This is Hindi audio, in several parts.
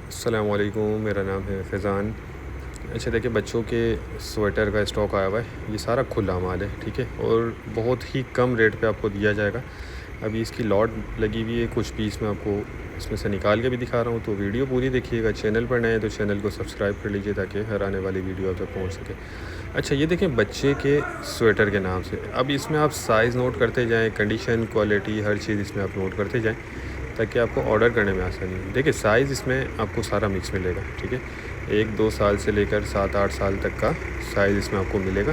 अस्सलाम वालेकुम, मेरा नाम है फैज़ान। अच्छा देखिए, बच्चों के स्वेटर का स्टॉक आया हुआ है। ये सारा खुला माल है, ठीक है, और बहुत ही कम रेट पे आपको दिया जाएगा। अभी इसकी लॉट लगी हुई है, कुछ पीस मैं आपको इसमें से निकाल के भी दिखा रहा हूँ, तो वीडियो पूरी देखिएगा। चैनल पर नए हैं तो चैनल को सब्सक्राइब कर लीजिए ताकि हर आने वाली वीडियो आप तक पहुँच सके। अच्छा, ये देखें बच्चे के स्वेटर के नाम से। अब इसमें आप साइज़ नोट करते जाएँ, कंडीशन, क्वालिटी, हर चीज़ इसमें आप नोट करते जाएँ ताकि आपको ऑर्डर करने में आसानी हो। देखिए, साइज़ इसमें आपको सारा मिक्स मिलेगा, ठीक है। 1-2 साल से लेकर 7-8 साल तक का साइज़ इसमें आपको मिलेगा,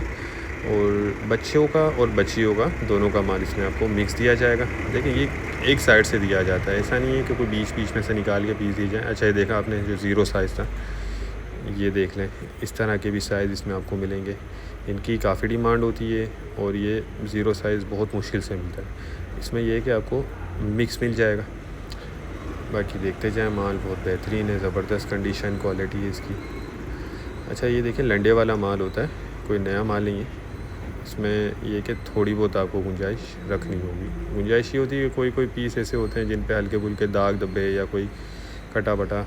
और बच्चों का और बच्चियों का दोनों का माल इसमें आपको मिक्स दिया जाएगा। देखिए, ये एक साइड से दिया जाता है, ऐसा नहीं है कि कोई बीच-बीच में से निकाल के पीस दी जाए। अच्छा, ये देखा आपने जो ज़ीरो साइज़ था, ये देख लें, इस तरह के भी साइज़ इसमें आपको मिलेंगे। इनकी काफ़ी डिमांड होती है और ये ज़ीरो साइज़ बहुत मुश्किल से मिलता है। इसमें ये है कि आपको मिक्स मिल जाएगा। बाकी देखते जाएँ, माल बहुत बेहतरीन है, ज़बरदस्त कंडीशन, क्वालिटी है इसकी। अच्छा, ये देखिए लंडे वाला माल होता है, कोई नया माल नहीं है। इसमें ये कि थोड़ी बहुत आपको गुंजाइश रखनी होगी। गुंजाइश ये होती है कि कोई पीस ऐसे होते हैं जिन पे हल्के-फुल्के दाग धब्बे या कोई कटा-फटा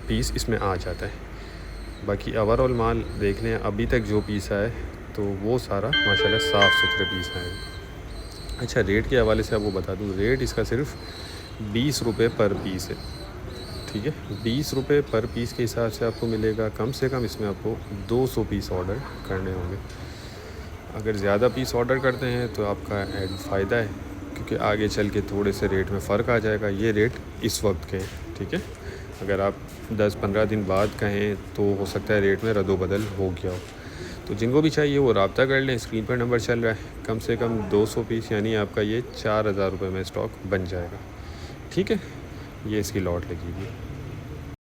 पीस इसमें आ जाता है। बाकी ओवरऑल माल देख लें, अभी तक जो पीस आया है तो वो सारा माशाल्लाह साफ़-सुथरे पीस आए हैं। अच्छा, रेट के हवाले से आपको बता दूँ, रेट इसका सिर्फ़ 20 रुपये पर पीस है, ठीक है। 20 रुपये पर पीस के हिसाब से आपको मिलेगा। कम से कम इसमें आपको 200 पीस ऑर्डर करने होंगे। अगर ज़्यादा पीस ऑर्डर करते हैं तो आपका ऐड फ़ायदा है, क्योंकि आगे चल के थोड़े से रेट में फ़र्क आ जाएगा। ये रेट इस वक्त के हैं, ठीक है। अगर आप 10-15 दिन बाद कहें तो हो सकता है रेट में रद्दो-बदल हो गया हो। तो जिनको भी चाहिए वो रब्ता कर लें, स्क्रीन पर नंबर चल रहा है। कम से कम 200 पीस, यानी आपका ये 4000 रुपये में स्टॉक बन जाएगा, ठीक है। ये इसकी लॉट लगी हुई है।